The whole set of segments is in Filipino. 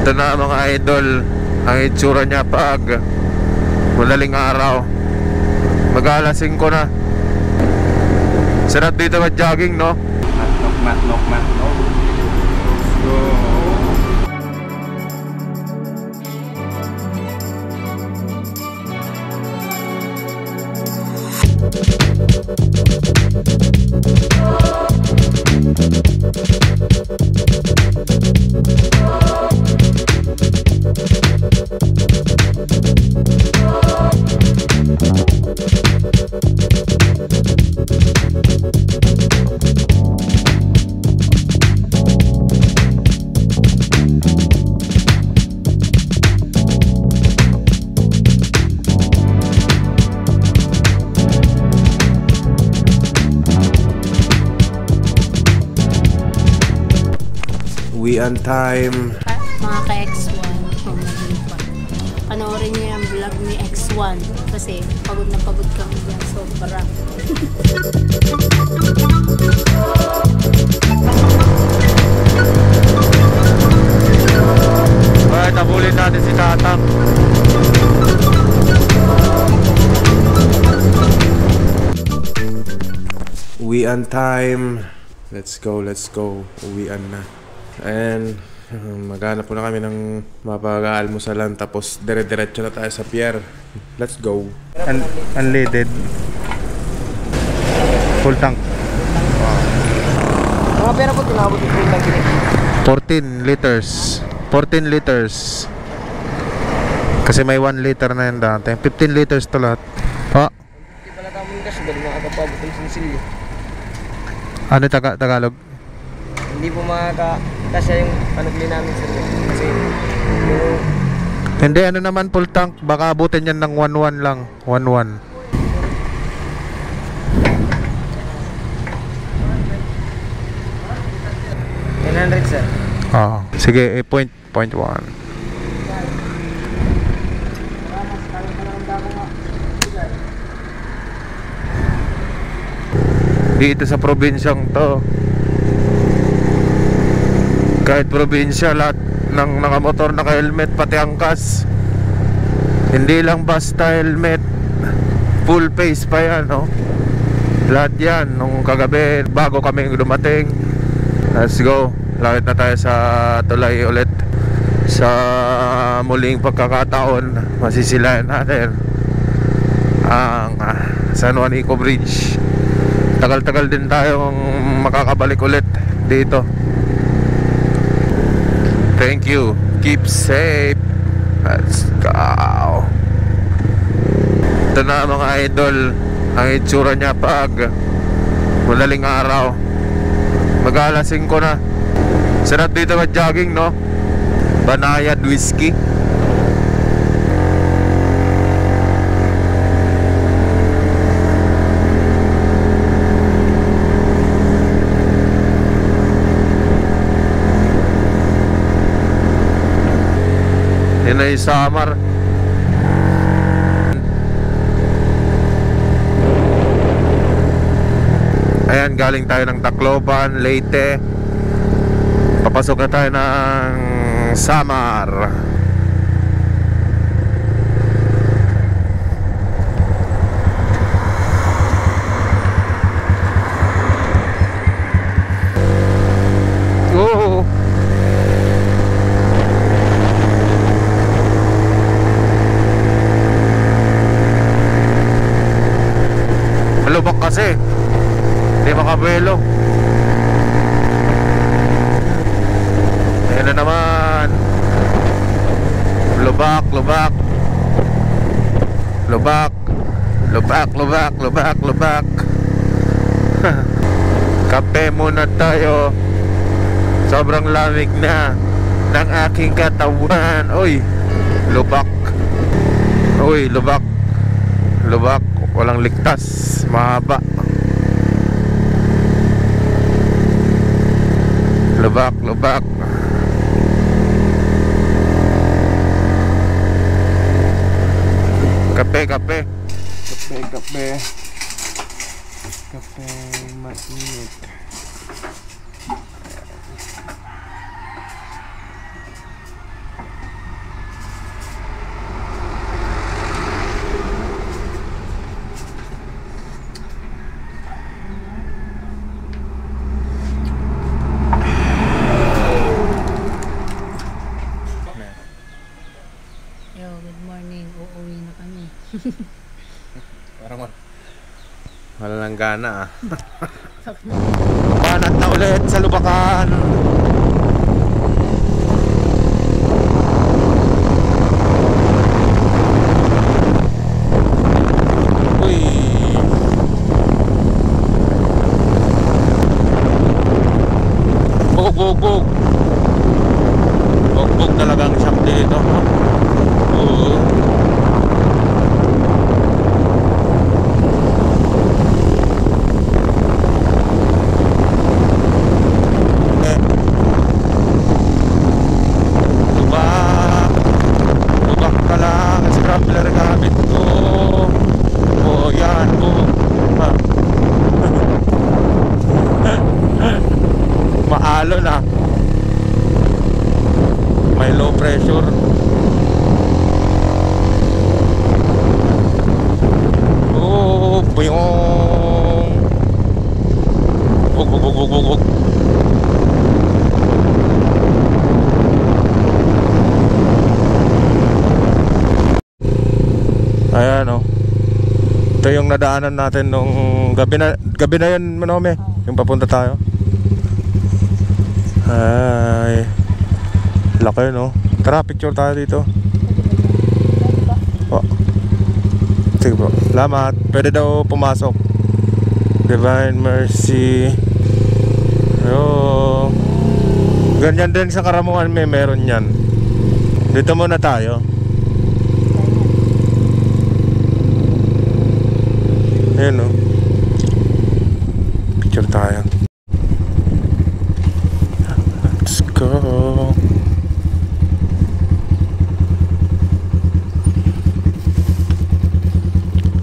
Ito na mga idol, ang itsura niya pag madaling araw. Mag-alas 5 na. Sarap dito mag-jogging, no? Matlok. So, We on time. Mga ka-X1, panoorin niyo yung vlog ni X1 kasi pagod na pagod kami dyan, sobra. Alright, nabulin natin si Tatang. We on time. Let's go. Uwian na. And maghanap po na kami ng mapag-aalmusalan, tapos dire-diretso na tayo sa pier. Let's go. Unleaded. Full tank. mga pera po tinabot yung full tank ini. 14 liters. 14 liters. Kasi may 1 liter na yan dati. 15 liters to lahat. Hindi pala tamang gas, galing makakapabot ng sinisilyo. Ano Tagalog? Hindi po makakasya yung panugli namin sir. Kasi yung... Hindi, ano naman full tank. Baka abutin yan ng 1.1 lang. 1.1. sir. Sige, point 1. Dito sa probinsyang to, kahit probinsya, lahat ng nakamotor naka-helmet, pati angkas. Hindi lang basta helmet, full face pa yan, no? Lahat yan, nung kagabi bago kami dumating. Let's go. Lakit na tayo sa tulay ulit. Sa muling pagkakataon, masisilayan natin ang San Juanico Bridge. Tagal-tagal din tayong makakabalik ulit dito. Thank you. Keep safe. Let's go. Ito na mga idol, ang itsura niya pag madaling araw. Mag-alas 5 na. Sarap dito mag-jogging, no? Banayad whiskey. Yan na yung Samar. Ayan, galing tayo ng Tacloban, Leyte. Papasok na tayo ng Samar. Oh. Malubak kasi. Hindi makabelo. Ayan na naman. Lubak. Kape muna tayo. Sobrang lamig na ng aking katawan. Uy, lubak. Walang ligtas. Mahaba. Lubak. Kape mainit. Parang wala lang gana ah. Banat na ulit sa Lubacan. Uy. Bug. Bug talagang shop dito. Oo. Lubak ka lang. Scrambler gamit ko. Oh, yan. Oh. Maalon ah. May low pressure. Oh, buyong. Bug. Ayan oh. Ito yung nadaanan natin nung gabi na yun, Manome. Yung papunta tayo. Ay, laki no. Tara, picture tayo dito. Oh. Sige po, salamat. Pwede daw pumasok. Divine Mercy. Yo. Ganyan din sa Karamuan, meron yan. Dito muna tayo. Ayun no. Picture tayo. Let's go.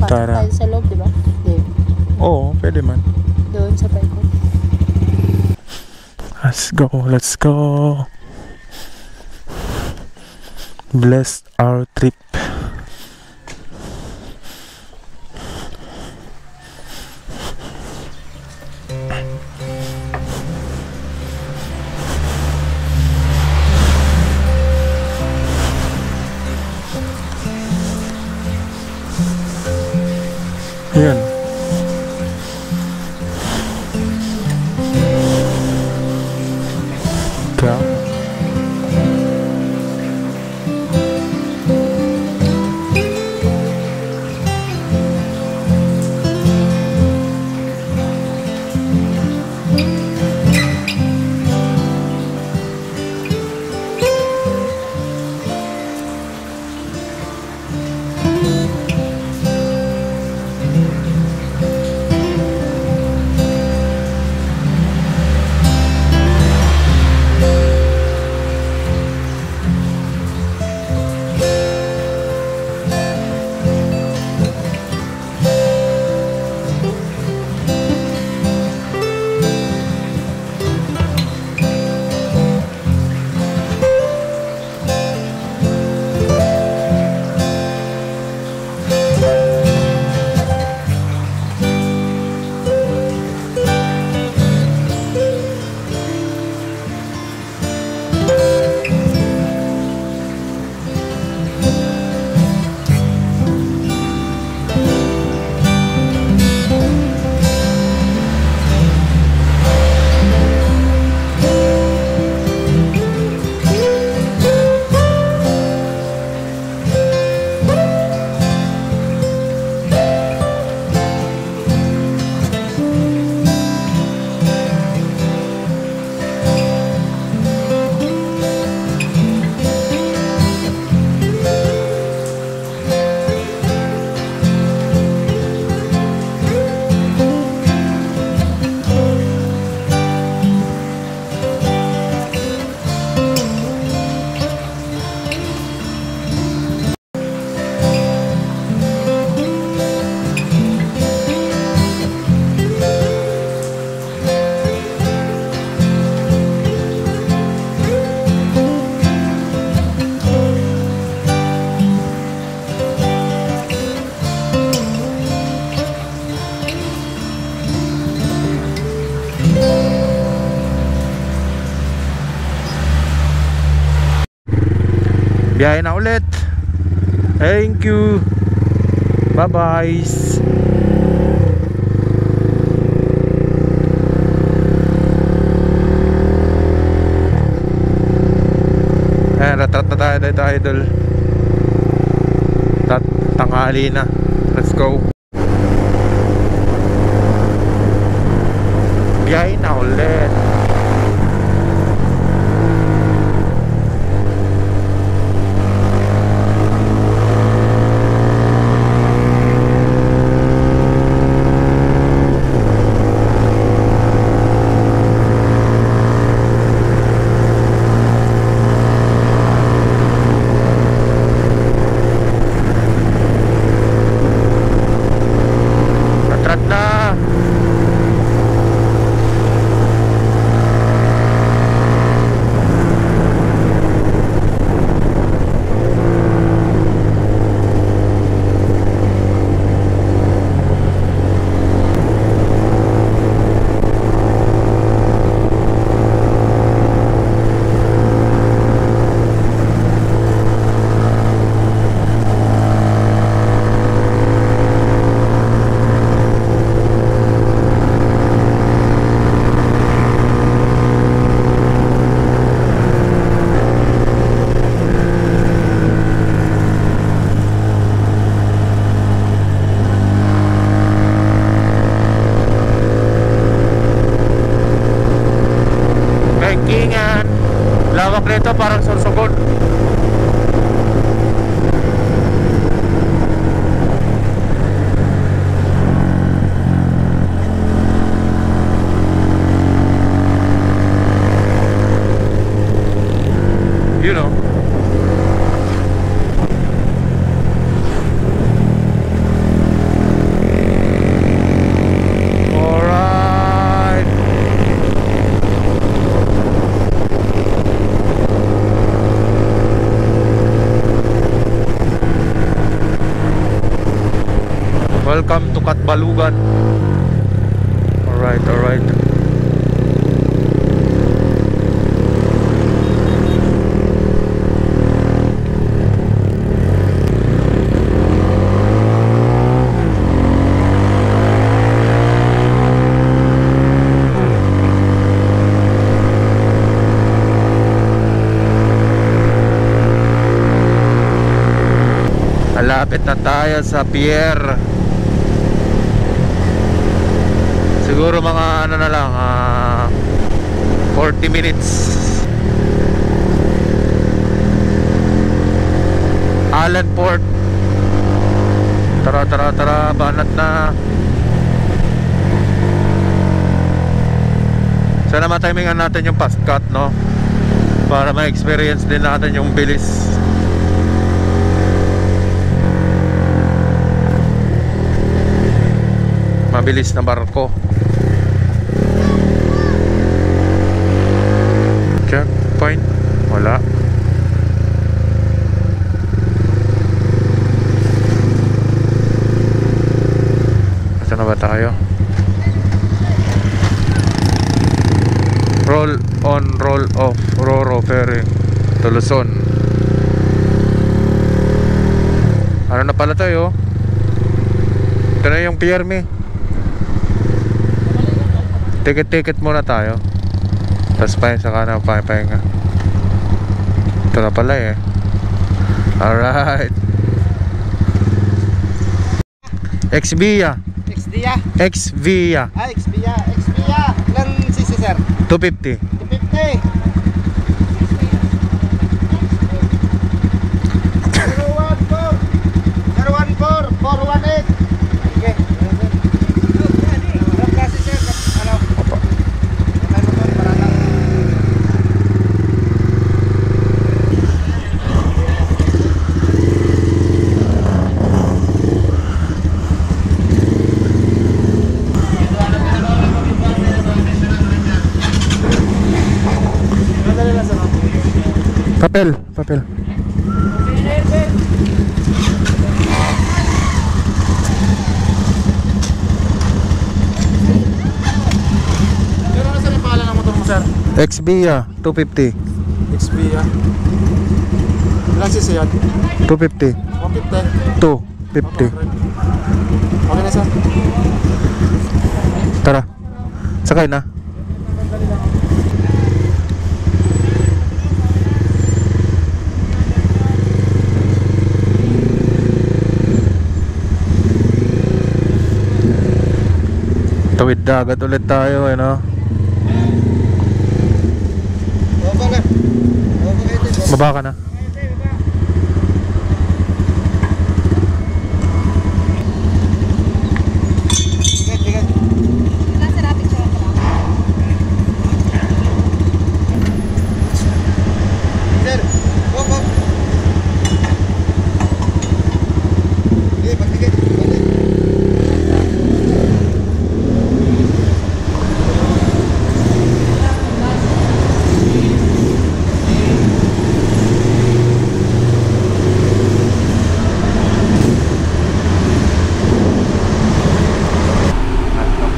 Tara. Tayo sa loob, di ba? Hindi. Oo, pwede man. Doon sa parko. Let's go. Bless our trip. Yan. Ka. Biyahe na ulit. Thank you. Bye-bye. Ayan, retrat na tayo dito, idol. Tanghali na. Let's go. Biyahe na ulit. Retrat na. Kingan. Lawak nito, parang Sorsogon. You know. Alright. Welcome to Katbalugan. Alright, alright. Malapit na tayo sa pier. Siguro mga ano na lang 40 minutes. Allenport. Tara, banat na. Sana matimingan natin yung fast cut, no? Para ma-experience din natin yung bilis. Mabilis na barko. Checkpoint. Wala. Asa na ba tayo? Roll on, roll off, Roro Ferry to Luzon. Ano na pala tayo? Ito na yung Pierme. Ticket muna tayo. Tapos saka na pahinga. Ito na pala eh. Alright. Xvia. Xvia. Xvia. Ilan cc, sir? 250. 250. 014 418. Okay. Ilang klase, sir? Ano? Opo. Ano to? Para lang. Papel. Pero ano, sir, yung pangalan ng motor mo, sir? Xvia 250. Xvia. Ilang cc yan? 250. 150. 250. Okay na sir. Tara. Sakay na. Tawid dagat ulit tayo, eh, no? Baba na. Baba kayo din. Baba ka na. Tigat, tigat. Sir, wop, wop. Sige, pagtigat.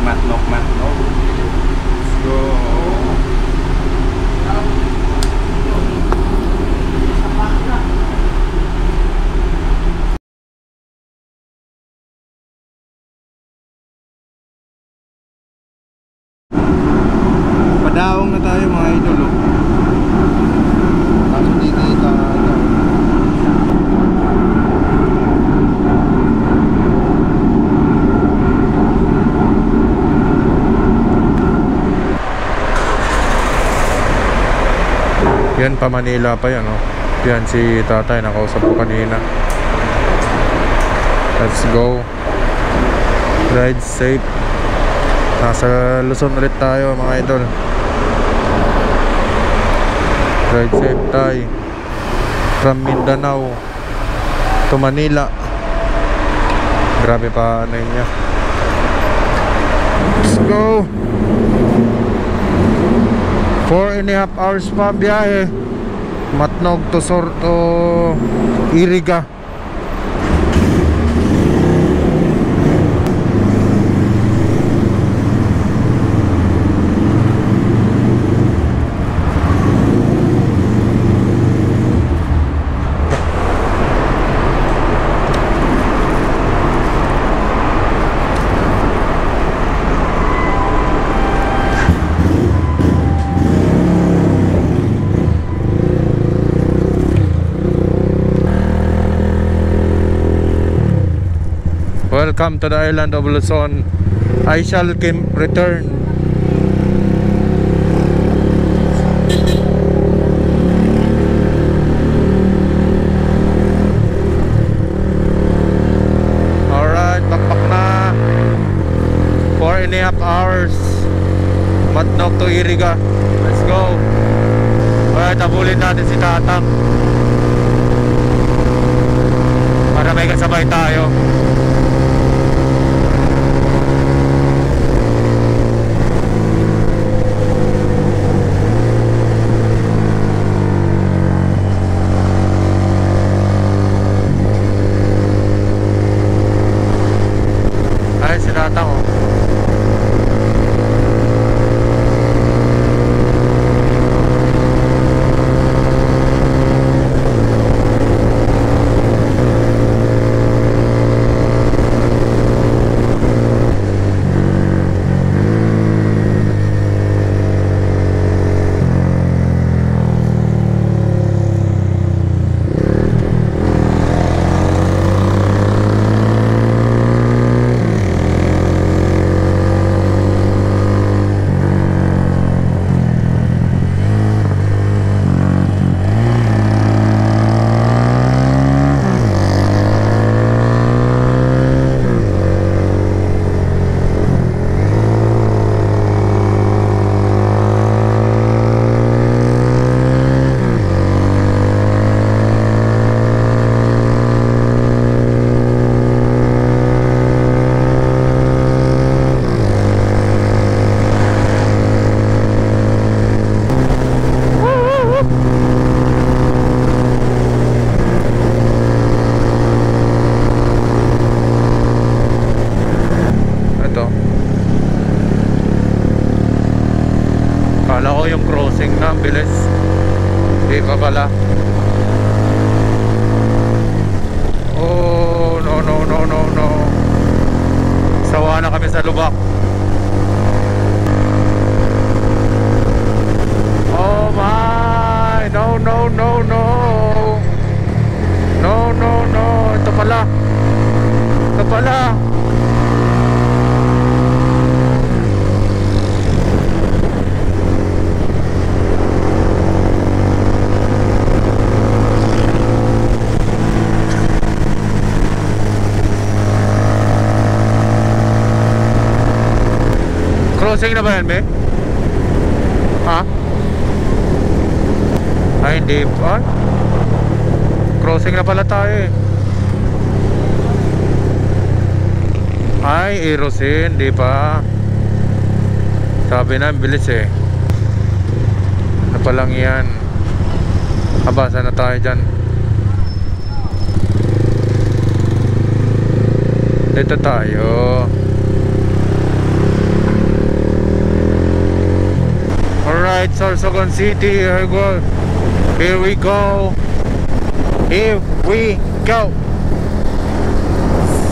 Matlok. Let's go. Padaong na tayo mga idol. Kaso dito ito. Yan pa Manila pa yan, oh. Yan si tatay, nakausap ko kanina. Let's go. Ride safe. Nasa Luzon ulit tayo mga idol. Ride safe tayo. From Mindanao to Manila. Grabe pa ano yun niya. Let's go. 4.5 hours pa biyahe. Matnog to Iriga. Welcome to the island of Luzon. I shall return. Alright, bakbak na. 4.5 hours. Matnog to Iriga. Let's go. Alright, habulin natin si Tatang para may kasabay tayo. Ay, si Tatang, oh. kami sa lubak. Oh my! No, no, no, no! No, no, no! Ito pala! Ito pala! Crossing na ba yan, be? Ha? Ay, hindi pa. Crossing na pala tayo eh. Ay, Erosin, hindi pa. Sabi na, bilis eh. Ano pa lang yan. Abasa na tayo dyan. Dito tayo. Alright, Sorsogon City, here we go. Here we go. Here we go.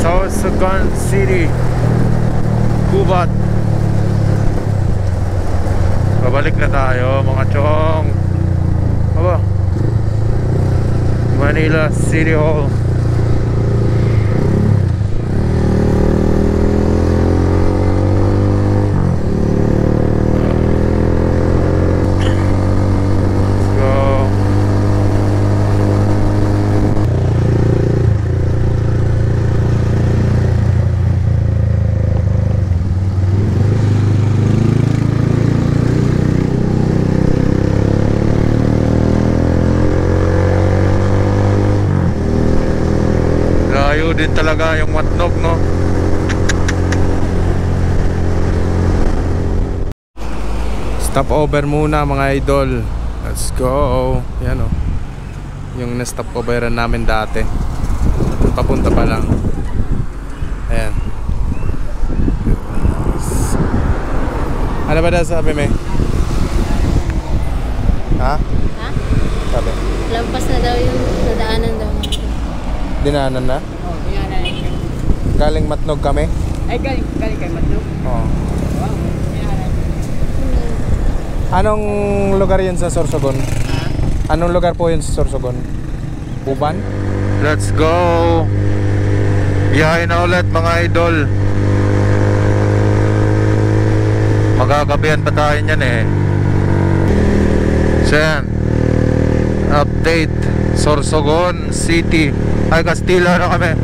Sorsogon City, Gubat. Babalik na tayo mga chong. Aba, Manila City Hall. Din talaga yung Matnog, no? Stop over muna mga idol. Let's go. Yan o. Yung na-stop overan namin dati. Papunta pa lang. Ayan. Ano ba daw sabi mo? Ha? Ha? Sabi? Lampas na daw yung nadaanan daw. Dinaanan na? Oh, dinaanan. Galing Matnog kami? Ay, galing kay Matnog. Oo. Wow, dinaanan. Anong lugar yun sa Sorsogon? Ha? Anong lugar po yun sa Sorsogon? Uban? Let's go! Biyahe na ulit mga idol. Magagabihan pa tayo nyan eh. So yan, update Sorsogon City. Ay, Castilla na kami.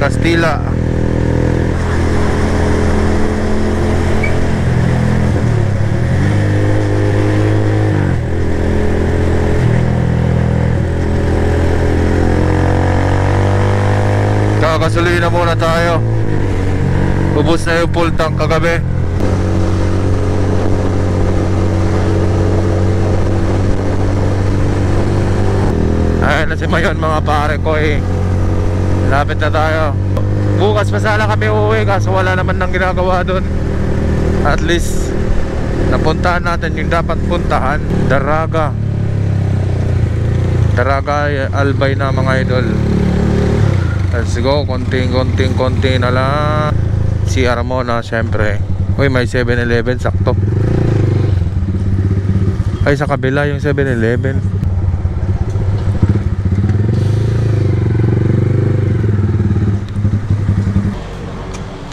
Castilla. Kakasulina muna tayo. Ubus na yung full tank kagabi. Ayun na si Mayon mga pare ko eh. Lapit na tayo. Bukas pa sana kami uuwi kaso wala naman nang ginagawa doon. At least napuntahan natin yung dapat puntahan. Daraga Albay na mga idol. Let's go. Konti na lang. Si Armona syempre. Uy, may 7-Eleven sakto. Ay, sa kabila yung 7-Eleven.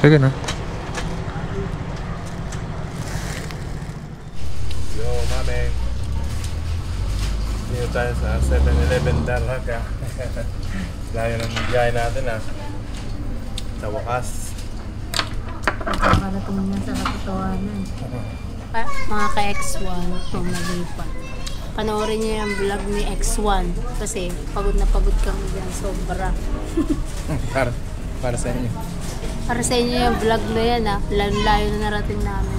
Sige na. Yo, mami. Dito tayo sa 7-Eleven Daraga. Layo ng biyahe natin sa wakas. Para tumingin sa katotohanan. Mga ka-X1, pumalipat. Panoorin niyo yung vlog ni X1 kasi pagod na pagod kami dyan, sobra. Para sa inyo. Para sa inyo yung vlog na yan layo na narating namin.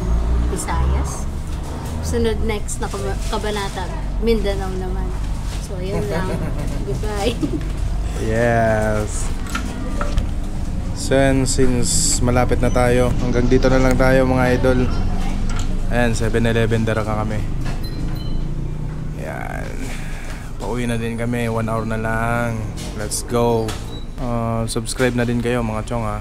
Visayas. Sunod next na kabanata, Mindanao naman. So yun lang. Goodbye. Yes. So since malapit na tayo, hanggang dito na lang tayo mga idol. Ayan, 7-Eleven Daraga kami. Ayan. Pauwi na din kami, 1 hour na lang. Let's go. Subscribe na din kayo mga chong ha.